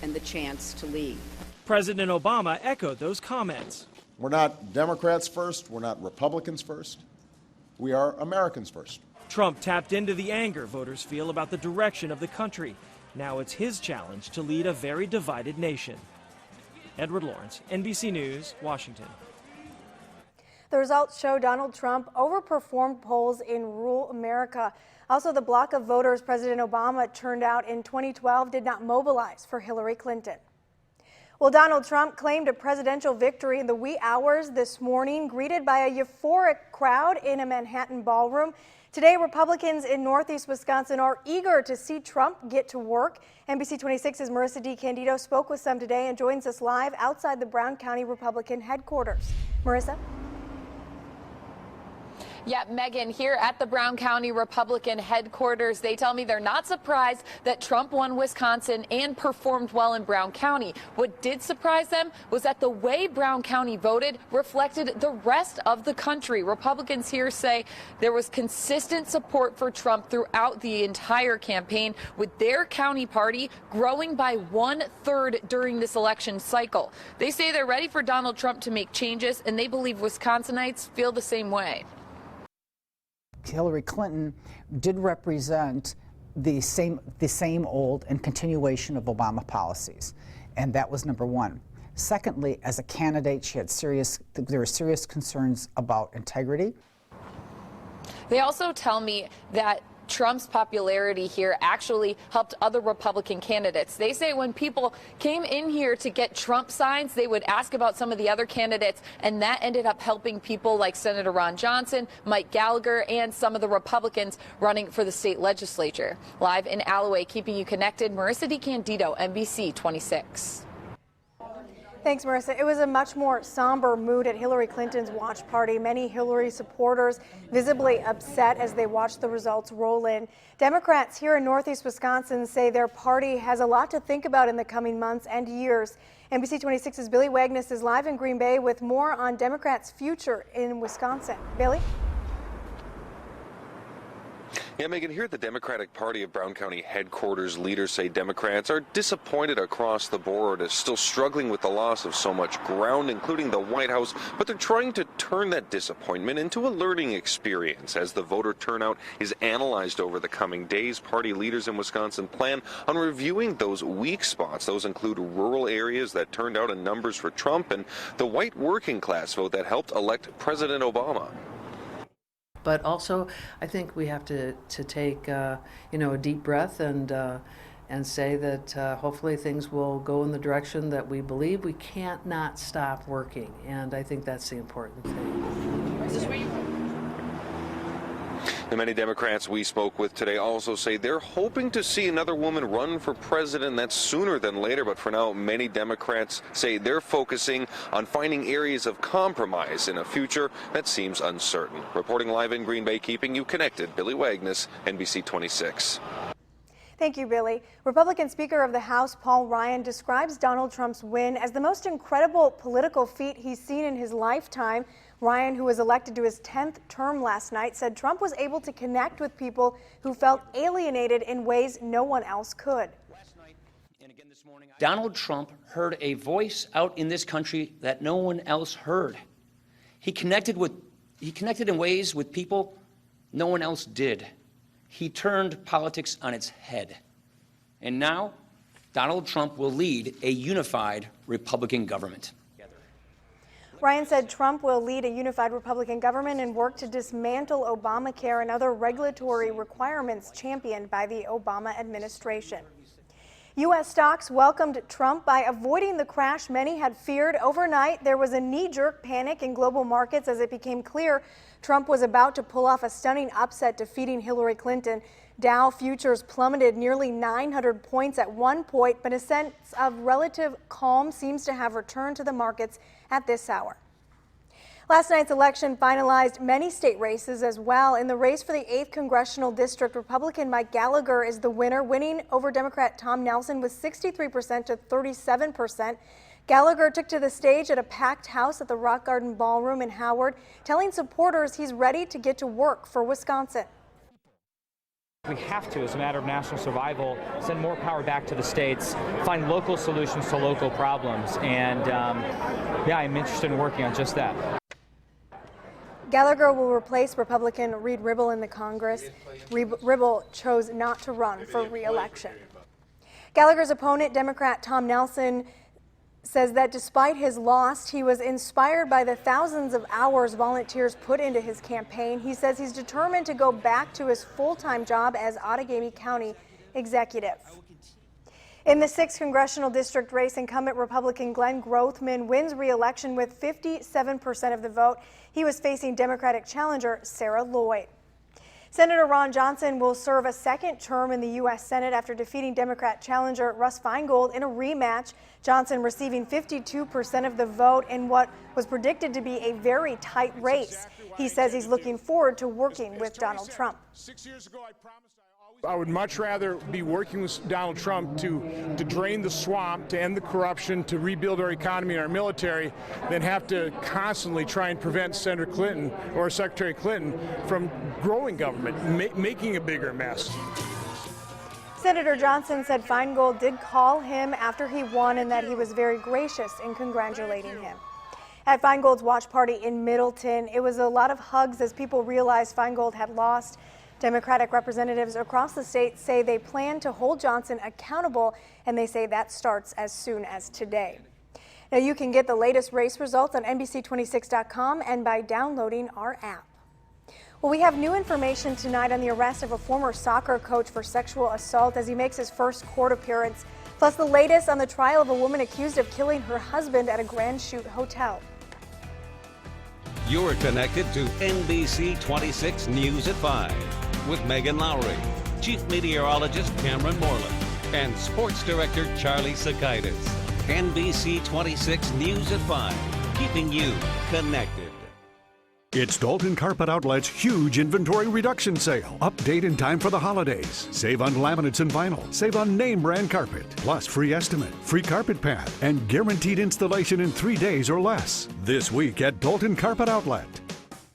and the chance to lead. President Obama echoed those comments. We're not Democrats first, we're not Republicans first, we are Americans first. Trump tapped into the anger voters feel about the direction of the country. Now it's his challenge to lead a very divided nation. Edward Lawrence, NBC News, Washington. The results show Donald Trump overperformed polls in rural America. Also, the bloc of voters President Obama turned out in 2012 did not mobilize for Hillary Clinton. Well, Donald Trump claimed a presidential victory in the wee hours this morning, greeted by a euphoric crowd in a Manhattan ballroom. Today, Republicans in Northeast Wisconsin are eager to see Trump get to work. NBC 26's Marissa DiCandido spoke with some today and joins us live outside the Brown County Republican headquarters. Marissa? Yeah, Megan, here at the Brown County Republican headquarters, they tell me they're not surprised that Trump won Wisconsin and performed well in Brown County. What did surprise them was that the way Brown County voted reflected the rest of the country. Republicans here say there was consistent support for Trump throughout the entire campaign, with their county party growing by 1/3 during this election cycle. They say they're ready for Donald Trump to make changes, and they believe Wisconsinites feel the same way. Hillary Clinton did represent the same old and continuation of Obama policies, and that was number one. Secondly, as a candidate, there were serious concerns about integrity. They also tell me that Trump's popularity here actually helped other Republican candidates. They say when people came in here to get Trump signs, they would ask about some of the other candidates, and that ended up helping people like Senator Ron Johnson, Mike Gallagher, and some of the Republicans running for the state legislature. Live in Alloway, keeping you connected, Marissa DiCandido, NBC 26. Thanks, Marissa. It was a much more somber mood at Hillary Clinton's watch party. Many Hillary supporters visibly upset as they watched the results roll in. Democrats here in Northeast Wisconsin say their party has a lot to think about in the coming months and years. NBC 26's Billy Wagner is live in Green Bay with more on Democrats' future in Wisconsin. Billy? Yeah, Megan, here at the Democratic Party of Brown County headquarters, leaders say Democrats are disappointed across the board, still struggling with the loss of so much ground, including the White House, but they're trying to turn that disappointment into a learning experience. As the voter turnout is analyzed over the coming days, party leaders in Wisconsin plan on reviewing those weak spots. Those include rural areas that turned out in numbers for Trump and the white working class vote that helped elect President Obama. But also, I think we have to take a deep breath and say that hopefully things will go in the direction that we believe. We can't not stop working, and I think that's the important thing. And many Democrats we spoke with today also say they're hoping to see another woman run for president. That's sooner than later, but for now, many Democrats say they're focusing on finding areas of compromise in a future that seems uncertain. Reporting live in Green Bay, keeping you connected, Billy Wagner, NBC 26. Thank you, Billy. Republican Speaker of the House Paul Ryan describes Donald Trump's win as the most incredible political feat he's seen in his lifetime. Ryan, who was elected to his 10th term last night, said Trump was able to connect with people who felt alienated in ways no one else could. Donald Trump heard a voice out in this country that no one else heard. He connected in ways with people no one else did. He turned politics on its head. And now, Donald Trump will lead a unified Republican government. Ryan said Trump will lead a unified Republican government and work to dismantle Obamacare and other regulatory requirements championed by the Obama administration. U.S. stocks welcomed Trump by avoiding the crash many had feared. Overnight, there was a knee-jerk panic in global markets as it became clear Trump was about to pull off a stunning upset, defeating Hillary Clinton. Dow futures plummeted nearly 900 points at one point, but a sense of relative calm seems to have returned to the markets at this hour. Last night's election finalized many state races as well. In the race for the 8th Congressional District, Republican Mike Gallagher is the winner, winning over Democrat Tom Nelson with 63% to 37%. Gallagher took to the stage at a packed house at the Rock Garden Ballroom in Howard, telling supporters he's ready to get to work for Wisconsin. We have to, as a matter of national survival, send more power back to the states, find local solutions to local problems, and yeah, I'm interested in working on just that. Gallagher will replace Republican Reed Ribble in the Congress. Ribble chose not to run for re-election. Gallagher's opponent, Democrat Tom Nelson, says that despite his loss, he was inspired by the thousands of hours volunteers put into his campaign. He says he's determined to go back to his full-time job as Outagamie County executive. In the 6th congressional district race, incumbent Republican Glenn Grothman wins re-election with 57% of the vote. He was facing Democratic challenger Sarah Lloyd. Senator Ron Johnson will serve a second term in the U.S. Senate after defeating Democrat challenger Russ Feingold in a rematch. Johnson receiving 52% of the vote in what was predicted to be a very tight race. He says he's looking forward to working with Donald Trump. 6 years ago, I would much rather be working with Donald Trump to drain the swamp, to end the corruption, to rebuild our economy and our military, than have to constantly try and prevent Senator Clinton or Secretary Clinton from growing government, making a bigger mess. Senator Johnson said Feingold did call him after he won and that he was very gracious in congratulating him. At Feingold's watch party in Middleton, it was a lot of hugs as people realized Feingold had lost. Democratic representatives across the state say they plan to hold Johnson accountable, and they say that starts as soon as today. Now you can get the latest race results on NBC26.com and by downloading our app. Well, we have new information tonight on the arrest of a former soccer coach for sexual assault as he makes his first court appearance, plus the latest on the trial of a woman accused of killing her husband at a Grand Chute hotel. You're connected to NBC 26 News at 5 with Megan Lowry, Chief Meteorologist Cameron Moreland, and Sports Director Charlie Sakaitis. NBC 26 News at 5, keeping you connected. It's Dalton Carpet Outlet's huge inventory reduction sale. Update in time for the holidays. Save on laminates and vinyl. Save on name brand carpet. Plus free estimate, free carpet pad, and guaranteed installation in 3 days or less. This week at Dalton Carpet Outlet.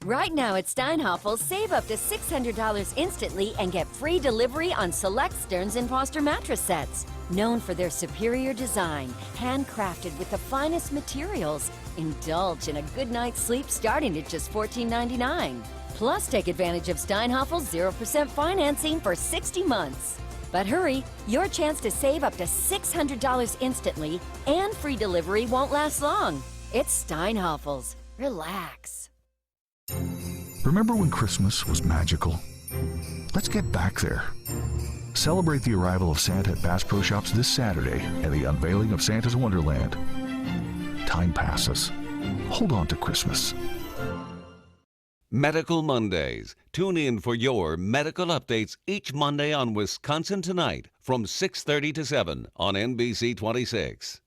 Right now at Steinhafels, save up to $600 instantly and get free delivery on select Stearns & Foster mattress sets. Known for their superior design, handcrafted with the finest materials, indulge in a good night's sleep starting at just $14.99. Plus, take advantage of Steinhafels 0% financing for 60 months. But hurry, your chance to save up to $600 instantly and free delivery won't last long. It's Steinhafels. Relax. Remember when Christmas was magical? Let's get back there. Celebrate the arrival of Santa at Bass Pro Shops this Saturday and the unveiling of Santa's Wonderland. Time passes. Hold on to Christmas. Medical Mondays. Tune in for your medical updates each Monday on Wisconsin Tonight from 6:30 to 7 on NBC 26.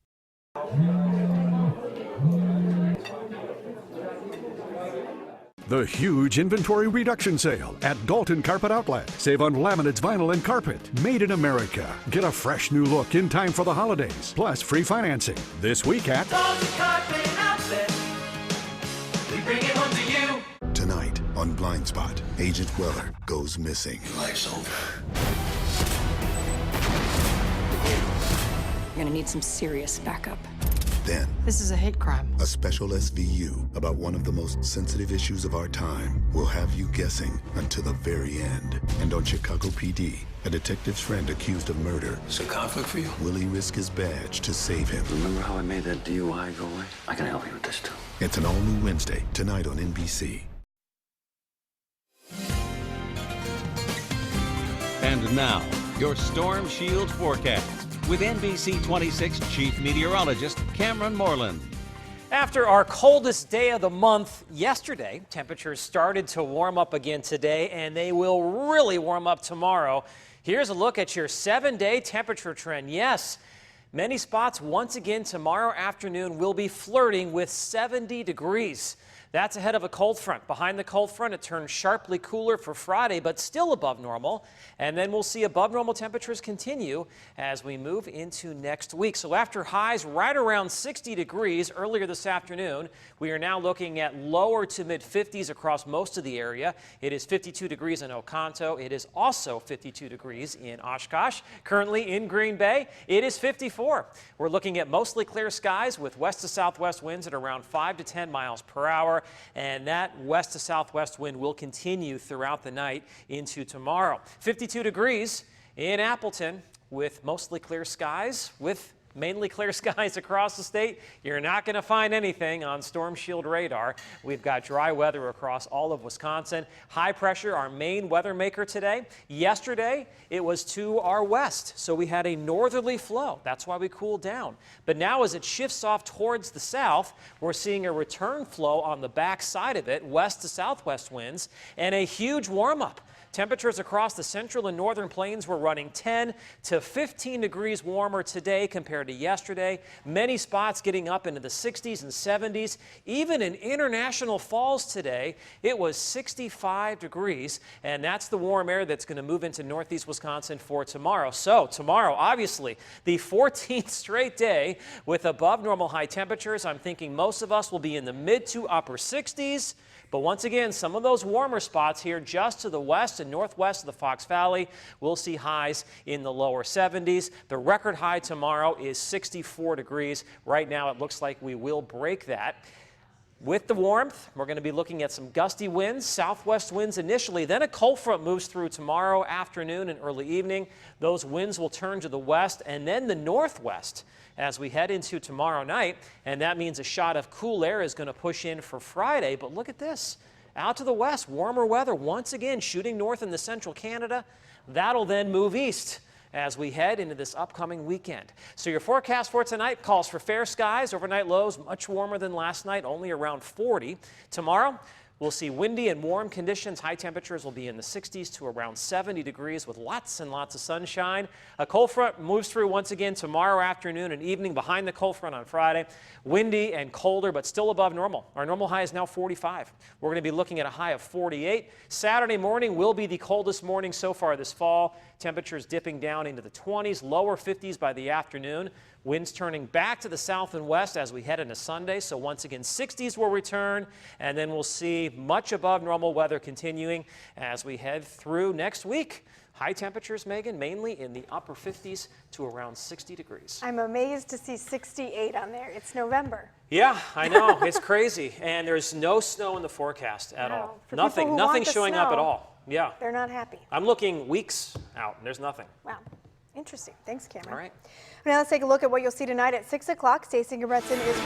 The huge inventory reduction sale at Dalton Carpet Outlet. Save on laminates, vinyl, and carpet. Made in America. Get a fresh new look in time for the holidays. Plus free financing. This week at Dalton Carpet Outlet. We bring it home to you. Tonight on Blind Spot, Agent Weller goes missing. Life's over. You're gonna need some serious backup. Then, this is a hate crime. A special SVU about one of the most sensitive issues of our time will have you guessing until the very end. And on Chicago PD, a detective's friend accused of murder. Is there conflict for you? Will he risk his badge to save him? Remember how I made that DUI go away? I can help you with this too. It's an all-new Wednesday, tonight on NBC. And now, your Storm Shield forecast with NBC 26 Chief Meteorologist Cameron Moreland. After our coldest day of the month yesterday, temperatures started to warm up again today, and they will really warm up tomorrow. Here's a look at your 7-day temperature trend. Yes, many spots once again tomorrow afternoon will be flirting with 70 degrees. That's ahead of a cold front. Behind the cold front, it turns sharply cooler for Friday, but still above normal. And then we'll see above normal temperatures continue as we move into next week. So after highs right around 60 degrees earlier this afternoon, we are now looking at lower to mid 50s across most of the area. It is 52 degrees in Oconto. It is also 52 degrees in Oshkosh. Currently in Green Bay, it is 54. We're looking at mostly clear skies with west to southwest winds at around 5 to 10 miles per hour. And that west to southwest wind will continue throughout the night into tomorrow. 52 degrees in Appleton with mostly clear skies with mainly clear skies across the state. You're not going to find anything on Storm Shield radar. We've got dry weather across all of Wisconsin. High pressure, our main weather maker today. Yesterday, it was to our west, so we had a northerly flow. That's why we cooled down. But now as it shifts off towards the south, we're seeing a return flow on the back side of it, west to southwest winds, and a huge warm-up. Temperatures across the central and northern plains were running 10 to 15 degrees warmer today compared to yesterday. Many spots getting up into the 60s and 70s. Even in International Falls today, it was 65 degrees, and that's the warm air that's going to move into northeast Wisconsin for tomorrow. So tomorrow, obviously, the 14th straight day with above normal high temperatures. I'm thinking most of us will be in the mid to upper 60s. But once again, some of those warmer spots here just to the west and northwest of the Fox Valley, we'll see highs in the lower 70s. The record high tomorrow is 64 degrees. Right now, it looks like we will break that. With the warmth, we're going to be looking at some gusty winds, southwest winds initially. Then a cold front moves through tomorrow afternoon and early evening. Those winds will turn to the west and then the northwest as we head into tomorrow night. And that means a shot of cool air is going to push in for Friday. But look at this. Out to the west, warmer weather once again shooting north into central Canada. That'll then move east as we head into this upcoming weekend. So your forecast for tonight calls for fair skies, overnight lows much warmer than last night, only around 40. Tomorrow, we'll see windy and warm conditions. High temperatures will be in the 60s to around 70 degrees with lots and lots of sunshine. A cold front moves through once again tomorrow afternoon and evening behind the cold front on Friday. Windy and colder, but still above normal. Our normal high is now 45. We're going to be looking at a high of 48. Saturday morning will be the coldest morning so far this fall. Temperatures dipping down into the 20s, lower 50s by the afternoon. Winds turning back to the south and west as we head into Sunday. So once again, 60s will return, and then we'll see much above normal weather continuing as we head through next week. High temperatures, Megan, mainly in the upper 50s to around 60 degrees. I'm amazed to see 68 on there. It's November. Yeah, I know. It's crazy. And there's no snow in the forecast at all. Nothing showing up at all. Yeah. They're not happy. I'm looking weeks out, and there's nothing. Wow. Interesting. Thanks, Cameron. All right. Now let's take a look at what you'll see tonight at 6 o'clock. Stacey Gebretson is